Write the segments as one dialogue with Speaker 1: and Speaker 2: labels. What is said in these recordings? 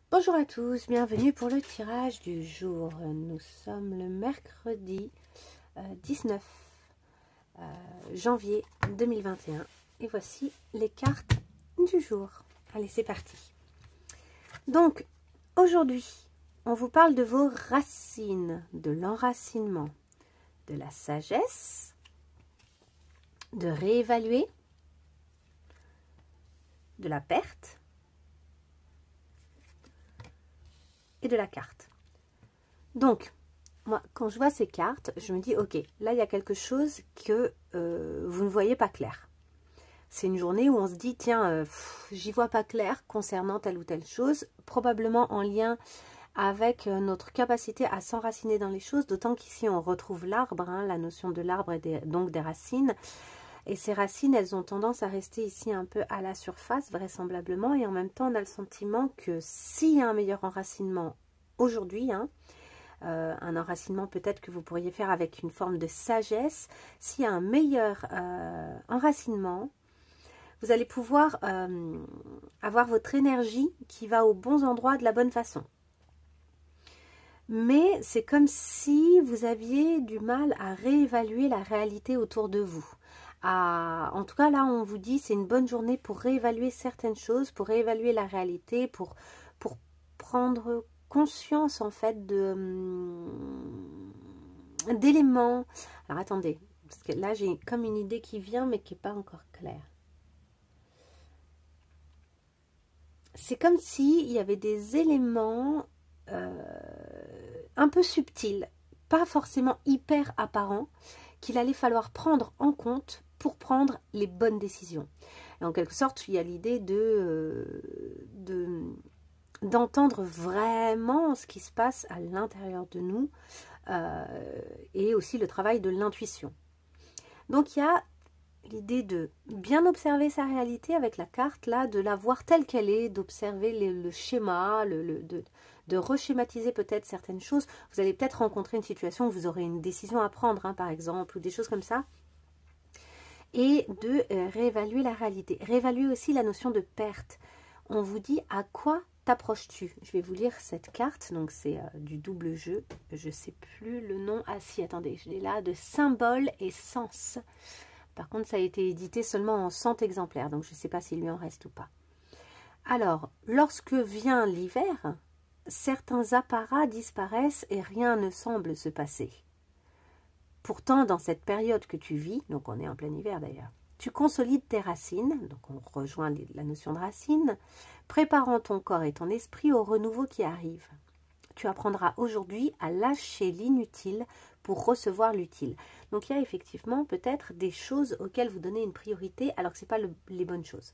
Speaker 1: Bonjour à tous, bienvenue pour le tirage du jour. Nous sommes le mercredi 19 janvier 2021 et voici les cartes du jour. Allez, c'est parti. Donc, aujourd'hui, on vous parle de vos racines, de l'enracinement, de la sagesse, de réévaluer, de la perte et de la carte. Donc, moi, quand je vois ces cartes, je me dis, ok, là, il y a quelque chose que vous ne voyez pas clair. C'est une journée où on se dit, tiens, j'y vois pas clair concernant telle ou telle chose, probablement en lien avec notre capacité à s'enraciner dans les choses, d'autant qu'ici, on retrouve l'arbre, hein, la notion de l'arbre et donc des racines. Et ces racines, elles ont tendance à rester ici un peu à la surface, vraisemblablement, et en même temps, on a le sentiment que s'il y a un meilleur enracinement aujourd'hui, hein, un enracinement peut-être que vous pourriez faire avec une forme de sagesse. S'il y a un meilleur enracinement, vous allez pouvoir avoir votre énergie qui va aux bons endroits de la bonne façon. Mais c'est comme si vous aviez du mal à réévaluer la réalité autour de vous. En tout cas, là, on vous dit c'est une bonne journée pour réévaluer certaines choses, pour réévaluer la réalité, pour prendre conscience en fait d'éléments. Alors attendez, parce que là j'ai comme une idée qui vient mais qui n'est pas encore claire. C'est comme s'il y avait des éléments un peu subtils, pas forcément hyper apparents, qu'il allait falloir prendre en compte pour prendre les bonnes décisions. Et en quelque sorte, il y a l'idée d'entendre vraiment ce qui se passe à l'intérieur de nous et aussi le travail de l'intuition. Donc il y a l'idée de bien observer sa réalité avec la carte là, de la voir telle qu'elle est, d'observer le schéma, de reschématiser peut-être certaines choses. Vous allez peut-être rencontrer une situation où vous aurez une décision à prendre, hein, par exemple, ou des choses comme ça. Et de réévaluer la réalité. Réévaluer aussi la notion de perte. On vous dit à quoi t'approches-tu? Je vais vous lire cette carte, donc c'est du double jeu, je ne sais plus le nom. Ah si, attendez, je l'ai là, de symbole et sens. Par contre, ça a été édité seulement en 100 exemplaires, donc je ne sais pas s'il lui en reste ou pas. Alors, lorsque vient l'hiver, certains apparats disparaissent et rien ne semble se passer. Pourtant, dans cette période que tu vis, donc on est en plein hiver d'ailleurs, tu consolides tes racines, donc on rejoint la notion de racines, préparant ton corps et ton esprit au renouveau qui arrive. Tu apprendras aujourd'hui à lâcher l'inutile pour recevoir l'utile. Donc il y a effectivement peut-être des choses auxquelles vous donnez une priorité alors que ce n'est pas les bonnes choses.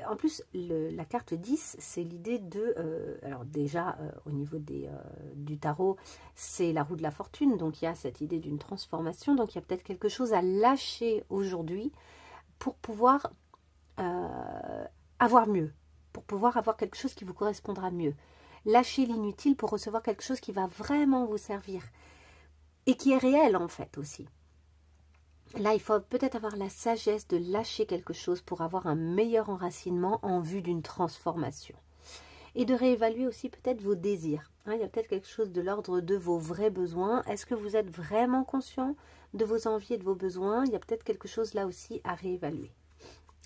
Speaker 1: En plus, la carte 10, c'est l'idée de... alors déjà, au niveau du tarot, c'est la roue de la fortune. Donc il y a cette idée d'une transformation. Donc il y a peut-être quelque chose à lâcher aujourd'hui pour pouvoir avoir mieux. Pour pouvoir avoir quelque chose qui vous correspondra mieux. Lâcher l'inutile pour recevoir quelque chose qui va vraiment vous servir. Et qui est réel en fait aussi. Là, il faut peut-être avoir la sagesse de lâcher quelque chose pour avoir un meilleur enracinement en vue d'une transformation. Et de réévaluer aussi peut-être vos désirs. Hein, il y a peut-être quelque chose de l'ordre de vos vrais besoins. Est-ce que vous êtes vraiment conscient de vos envies et de vos besoins? Il y a peut-être quelque chose là aussi à réévaluer.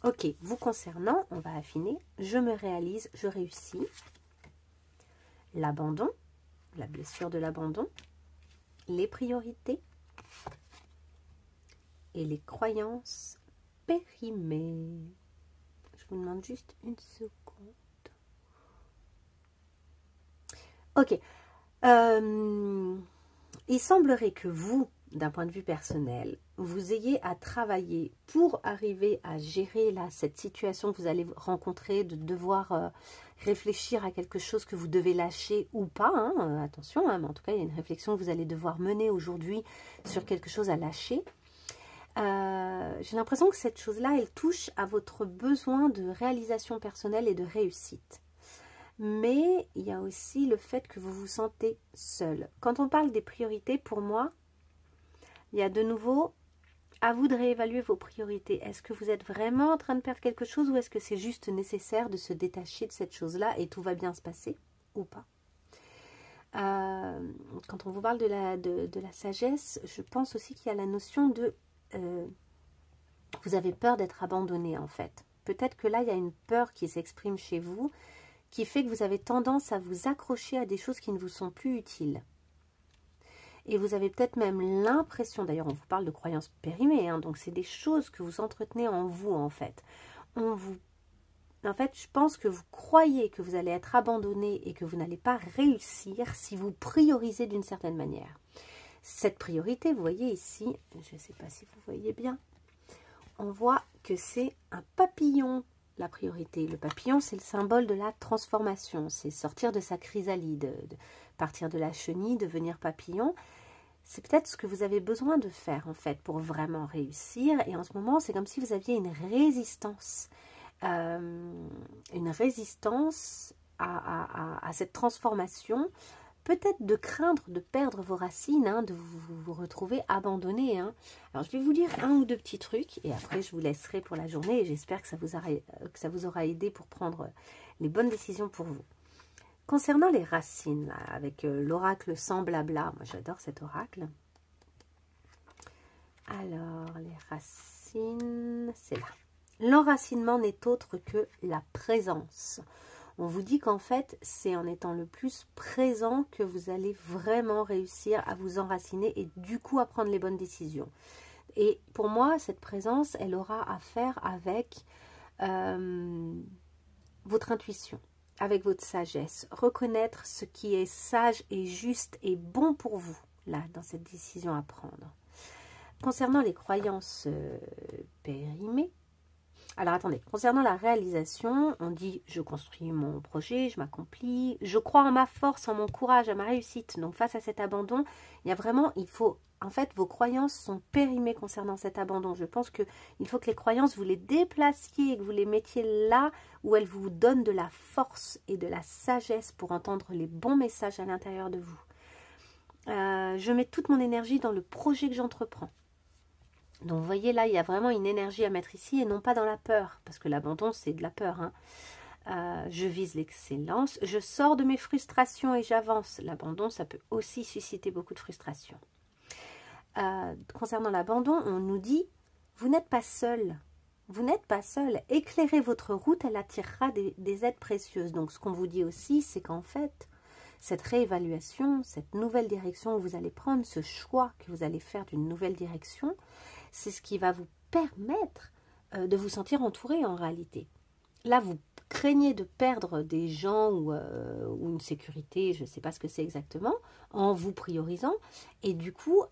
Speaker 1: Ok, vous concernant, on va affiner. Je me réalise, je réussis. L'abandon, la blessure de l'abandon. Les priorités. Et les croyances périmées. Je vous demande juste une seconde. Ok. Il semblerait que vous, d'un point de vue personnel, vous ayez à travailler pour arriver à gérer là, cette situation que vous allez rencontrer, de devoir réfléchir à quelque chose que vous devez lâcher ou pas. Hein, attention, hein, mais en tout cas, il y a une réflexion que vous allez devoir mener aujourd'hui sur quelque chose à lâcher. J'ai l'impression que cette chose-là, elle touche à votre besoin de réalisation personnelle et de réussite. Mais il y a aussi le fait que vous vous sentez seul. Quand on parle des priorités, pour moi, il y a de nouveau À vous de réévaluer vos priorités. Est-ce que vous êtes vraiment en train de perdre quelque chose ou est-ce que c'est juste nécessaire de se détacher de cette chose-là et tout va bien se passer ou pas? Quand on vous parle de la sagesse, je pense aussi qu'il y a la notion de... vous avez peur d'être abandonné en fait. Peut-être que là, il y a une peur qui s'exprime chez vous qui fait que vous avez tendance à vous accrocher à des choses qui ne vous sont plus utiles. Et vous avez peut-être même l'impression, d'ailleurs on vous parle de croyances périmées, hein, donc c'est des choses que vous entretenez en vous en fait. En fait, je pense que vous croyez que vous allez être abandonné et que vous n'allez pas réussir si vous priorisez d'une certaine manière. Cette priorité, vous voyez ici, je ne sais pas si vous voyez bien, on voit que c'est un papillon, la priorité. Le papillon, c'est le symbole de la transformation, c'est sortir de sa chrysalide, de partir de la chenille, devenir papillon. C'est peut-être ce que vous avez besoin de faire en fait pour vraiment réussir. Et en ce moment, c'est comme si vous aviez une résistance à cette transformation. Peut-être de craindre de perdre vos racines, hein, de vous retrouver abandonné. Hein. Alors, je vais vous lire un ou deux petits trucs et après, je vous laisserai pour la journée. Et j'espère que ça vous aura aidé pour prendre les bonnes décisions pour vous. Concernant les racines, là, avec l'oracle sans blabla, moi j'adore cet oracle. Alors, les racines, c'est là. L'enracinement n'est autre que la présence. On vous dit qu'en fait, c'est en étant le plus présent que vous allez vraiment réussir à vous enraciner et du coup à prendre les bonnes décisions. Et pour moi, cette présence, elle aura à faire avec votre intuition, avec votre sagesse. Reconnaître ce qui est sage et juste et bon pour vous, là, dans cette décision à prendre. Concernant les croyances périmées, alors attendez, concernant la réalisation, on dit je construis mon projet, je m'accomplis, je crois en ma force, en mon courage, à ma réussite. Donc face à cet abandon, il y a vraiment, en fait, vos croyances sont périmées concernant cet abandon. Je pense qu'il faut que les croyances, vous les déplaciez et que vous les mettiez là où elles vous donnent de la force et de la sagesse pour entendre les bons messages à l'intérieur de vous. Je mets toute mon énergie dans le projet que j'entreprends. Donc, vous voyez, là, il y a vraiment une énergie à mettre ici et non pas dans la peur. Parce que l'abandon, c'est de la peur. Hein. Je vise l'excellence. Je sors de mes frustrations et j'avance. L'abandon, ça peut aussi susciter beaucoup de frustration. Concernant l'abandon, on nous dit, vous n'êtes pas seul. Vous n'êtes pas seul. Éclairez votre route, elle attirera des aides précieuses. Donc, ce qu'on vous dit aussi, c'est qu'en fait, cette réévaluation, cette nouvelle direction que vous allez prendre, ce choix que vous allez faire d'une nouvelle direction, c'est ce qui va vous permettre de vous sentir entouré en réalité. Là, vous craignez de perdre des gens ou une sécurité, je ne sais pas ce que c'est exactement, en vous priorisant. Et du coup,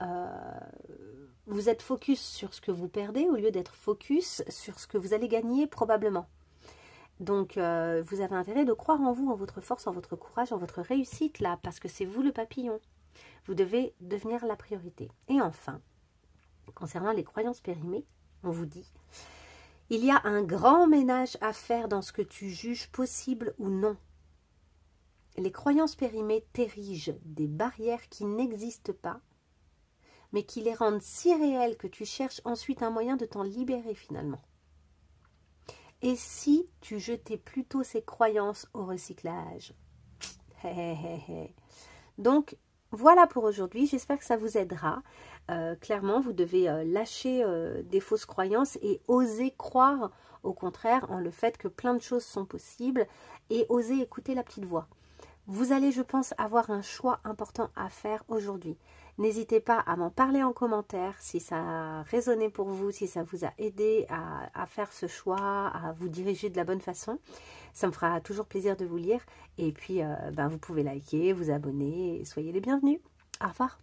Speaker 1: vous êtes focus sur ce que vous perdez au lieu d'être focus sur ce que vous allez gagner probablement. Donc, vous avez intérêt de croire en vous, en votre force, en votre courage, en votre réussite là, parce que c'est vous le papillon. Vous devez devenir la priorité. Et enfin, concernant les croyances périmées, on vous dit, il y a un grand ménage à faire dans ce que tu juges possible ou non. Les croyances périmées t'érigent des barrières qui n'existent pas, mais qui les rendent si réelles que tu cherches ensuite un moyen de t'en libérer finalement. Et si tu jetais plutôt ces croyances au recyclage? Donc, voilà pour aujourd'hui. J'espère que ça vous aidera. Clairement, vous devez lâcher des fausses croyances et oser croire, au contraire, en le fait que plein de choses sont possibles et oser écouter la petite voix. Vous allez, je pense, avoir un choix important à faire aujourd'hui. N'hésitez pas à m'en parler en commentaire si ça a résonné pour vous, si ça vous a aidé à faire ce choix, à vous diriger de la bonne façon. Ça me fera toujours plaisir de vous lire. Et puis, vous pouvez liker, vous abonner et soyez les bienvenus. Au revoir.